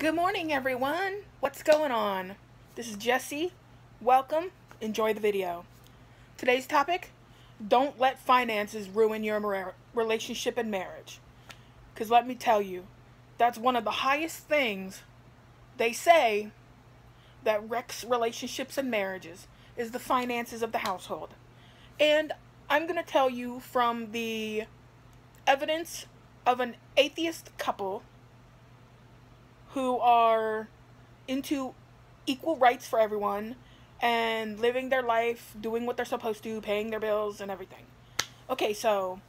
Good morning, everyone. What's going on? This is Jessie. Welcome. Enjoy the video. Today's topic: don't let finances ruin your relationship and marriage. Because let me tell you, that's one of the highest things they say that wrecks relationships and marriages is the finances of the household. And I'm going to tell you from the evidence of an atheist couple who are into equal rights for everyone and living their life, doing what they're supposed to, paying their bills and everything. Okay, so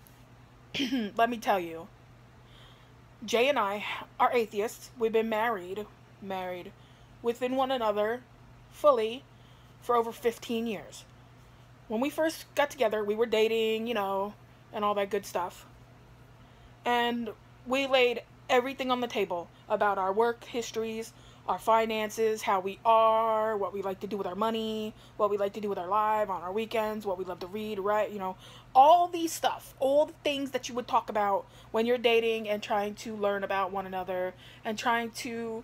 let me tell you. Jay and I are atheists. We've been married within one another fully for over 15 years. When we first got together, we were dating, and all that good stuff. And we laid everything on the table about our work histories, our finances, how we are, what we like to do with our money, what we like to do with our life on our weekends, what we love to read, write, all these stuff, all the things that you would talk about when you're dating and trying to learn about one another and trying to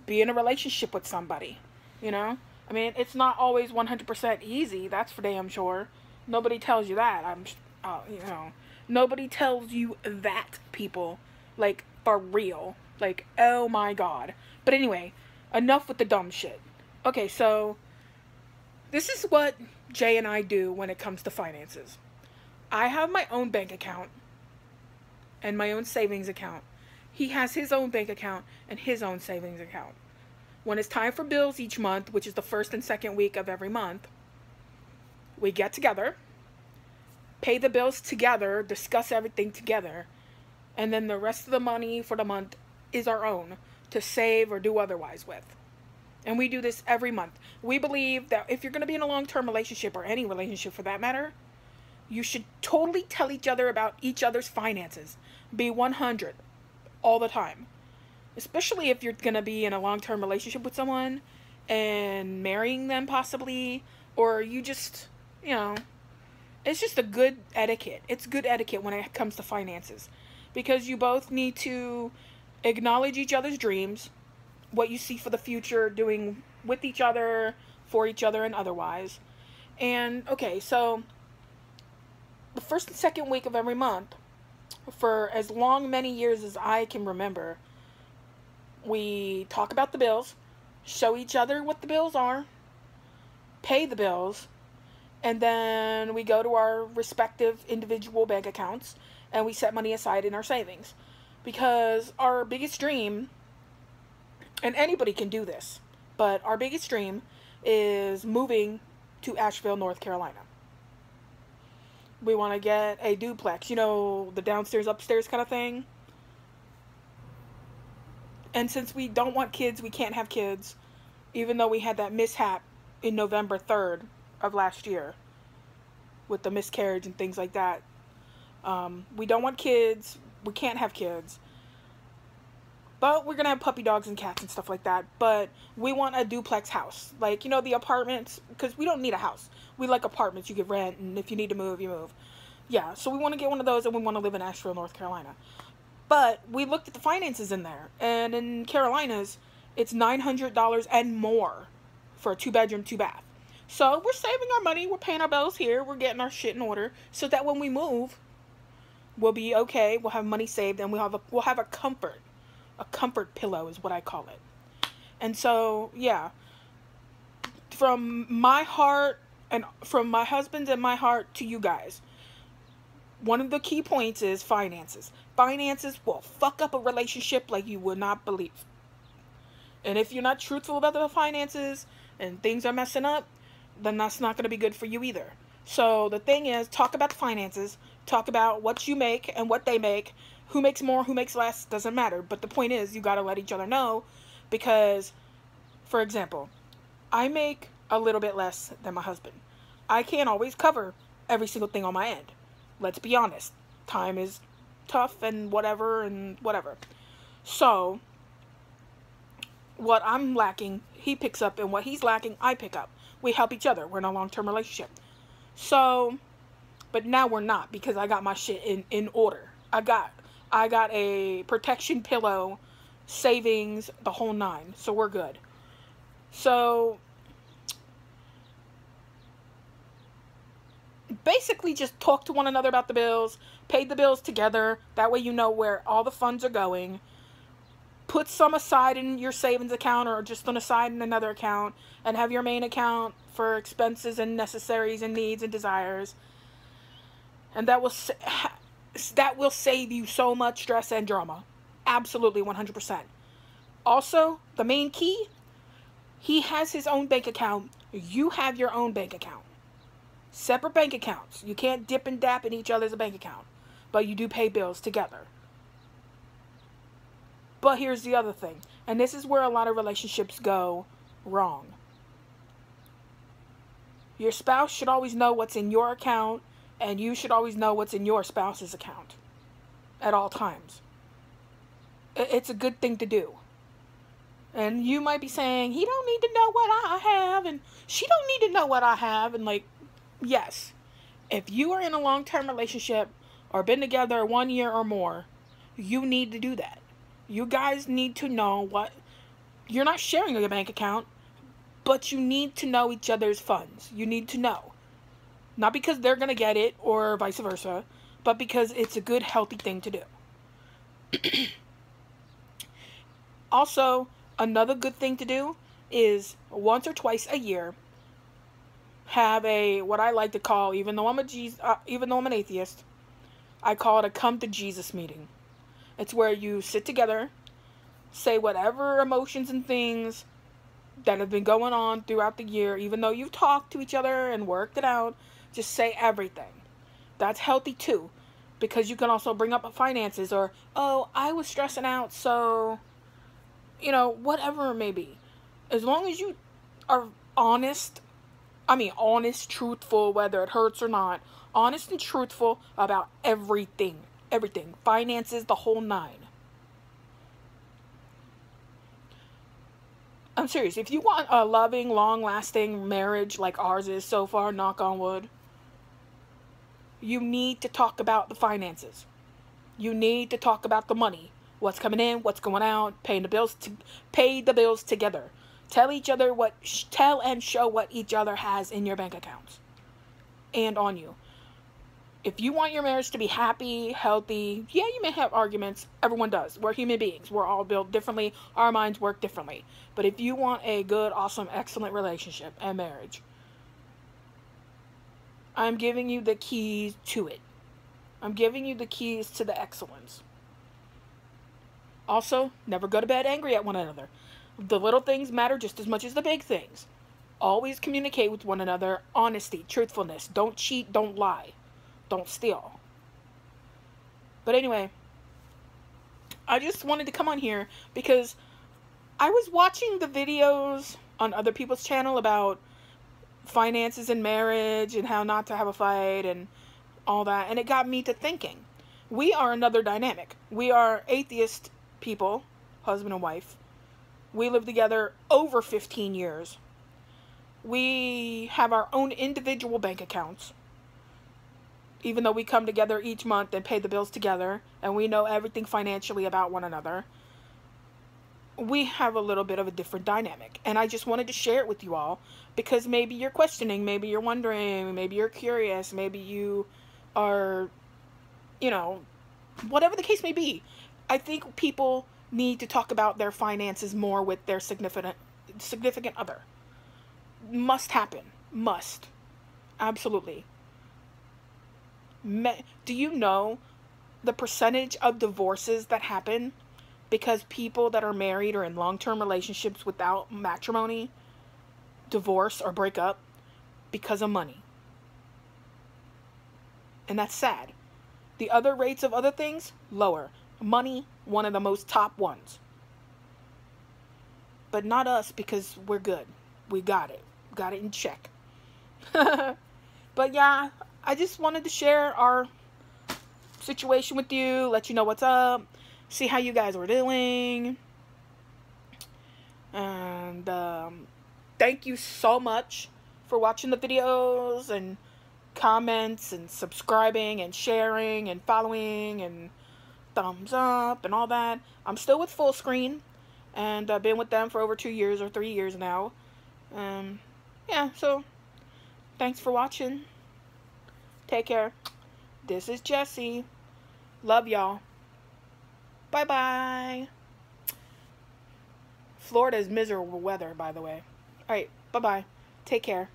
be in a relationship with somebody, I mean, it's not always 100% easy, that's for damn sure. Nobody tells you that. Nobody tells you that, people. Like, for real. Like, oh my god. But anyway, enough with the dumb shit. Okay, so this is what Jay and I do when it comes to finances. I have my own bank account and my own savings account. He has his own bank account and his own savings account. When it's time for bills each month, which is the first and second week of every month, we get together, pay the bills together, discuss everything together, and then the rest of the money for the month is our own to save or do otherwise with. And we do this every month. We believe that if you're going to be in a long-term relationship, or any relationship for that matter, you should totally tell each other about each other's finances. Be 100 all the time. Especially if you're going to be in a long-term relationship with someone and marrying them possibly, or you just, it's just a good etiquette. It's good etiquette when it comes to finances. Because you both need to acknowledge each other's dreams, what you see for the future, doing with each other, for each other, and otherwise. And, okay, so the first and second week of every month, for as many years as I can remember, we talk about the bills, show each other what the bills are, pay the bills, and then we go to our respective individual bank accounts and we set money aside in our savings. Because our biggest dream, and anybody can do this, but our biggest dream is moving to Asheville, North Carolina. We want to get a duplex, the downstairs, upstairs kind of thing. And since we don't want kids, we can't have kids, even though we had that mishap in November 3rd of last year with the miscarriage and things like that. We don't want kids. We can't have kids. But we're going to have puppy dogs and cats and stuff like that. But we want a duplex house. Like, the apartments. Because we don't need a house. We like apartments you can rent. And if you need to move, you move. Yeah, so we want to get one of those. And we want to live in Asheville, North Carolina. But we looked at the finances in there. And in Carolinas, it's $900 and more for a 2-bedroom, 2-bath. So we're saving our money. We're paying our bills here. We're getting our shit in order. So that when we move, we'll be okay. We'll have money saved, and we'll have a comfort pillow is what I call it. And so, yeah, from my heart and from my husband and my heart to you guys, one of the key points is finances. Finances will fuck up a relationship like you would not believe. And if you're not truthful about the finances and things are messing up, then that's not going to be good for you either. So the thing is, talk about the finances. Talk about what you make and what they make. Who makes more, who makes less, doesn't matter. But the point is, you got to let each other know. Because, for example, I make a little bit less than my husband. I can't always cover every single thing on my end. Let's be honest. Time is tough and whatever. So, what I'm lacking, he picks up. And what he's lacking, I pick up. We help each other. We're in a long-term relationship. So, but now we're not, because I got my shit in order. I got a protection pillow savings, the whole nine. So we're good. So basically just talk to one another about the bills, pay the bills together. That way you know where all the funds are going. Put some aside in your savings account or just on aside in another account, and have your main account for expenses and necessaries and needs and desires. And that will save you so much stress and drama. Absolutely, 100%. Also, the main key, he has his own bank account. You have your own bank account. Separate bank accounts. You can't dip and dap in each other's bank account, but you do pay bills together. But here's the other thing, and this is where a lot of relationships go wrong. Your spouse should always know what's in your account, and you should always know what's in your spouse's account at all times. It's a good thing to do. And you might be saying, he don't need to know what I have, and she don't need to know what I have, and like, yes, if you are in a long-term relationship or been together 1 year or more, you need to do that. You guys need to know what, you're not sharing a bank account, but you need to know each other's funds. You need to know. Not because they're going to get it or vice versa, but because it's a good, healthy thing to do. Also, another good thing to do is once or twice a year, have a, what I like to call, even though I'm an atheist, I call it a come to Jesus meeting. It's where you sit together, say whatever emotions and things that have been going on throughout the year, even though you've talked to each other and worked it out, just say everything. That's healthy too, because you can also bring up finances or, oh, I was stressing out, so, you know, whatever it may be. As long as you are honest, truthful, whether it hurts or not, honest and truthful about everything. Everything. Finances, the whole nine. I'm serious. If you want a loving, long-lasting marriage like ours is so far, knock on wood, you need to talk about the finances. You need to talk about the money. What's coming in, what's going out, pay the bills together. Tell each other tell and show what each other has in your bank accounts and on you. If you want your marriage to be happy, healthy, yeah, you may have arguments. Everyone does. We're human beings. We're all built differently. Our minds work differently. But if you want a good, awesome, excellent relationship and marriage, I'm giving you the keys to it. I'm giving you the keys to the excellence. Also, never go to bed angry at one another. The little things matter just as much as the big things. Always communicate with one another. Honesty, truthfulness. Don't cheat, don't lie. Don't steal. But anyway, I just wanted to come on here because I was watching the videos on other people's channel about finances and marriage and how not to have a fight and all that. And it got me to thinking. We are another dynamic. We are atheist people, husband and wife. We live together over 15 years. We have our own individual bank accounts. Even though we come together each month and pay the bills together, and we know everything financially about one another, we have a little bit of a different dynamic. And I just wanted to share it with you all, because maybe you're questioning, maybe you're wondering, maybe you're curious, maybe you are, you know, whatever the case may be. I think people need to talk about their finances more with their significant other. Must happen. Must. Absolutely. Do you know the percentage of divorces that happen because people that are married or in long-term relationships without matrimony divorce or break up because of money? And that's sad. The other rates of other things, lower. Money, one of the most top ones. But not us, because we're good. We got it. Got it in check. But yeah, I just wanted to share our situation with you, let you know what's up, see how you guys were doing. And thank you so much for watching the videos and comments and subscribing and sharing and following and thumbs up and all that. I'm still with Full Screen, and I've been with them for over 2 years or 3 years now. Yeah, so thanks for watching. Take care. This is Jessie. Love y'all. Bye-bye. Florida is miserable weather, by the way. Alright, bye-bye. Take care.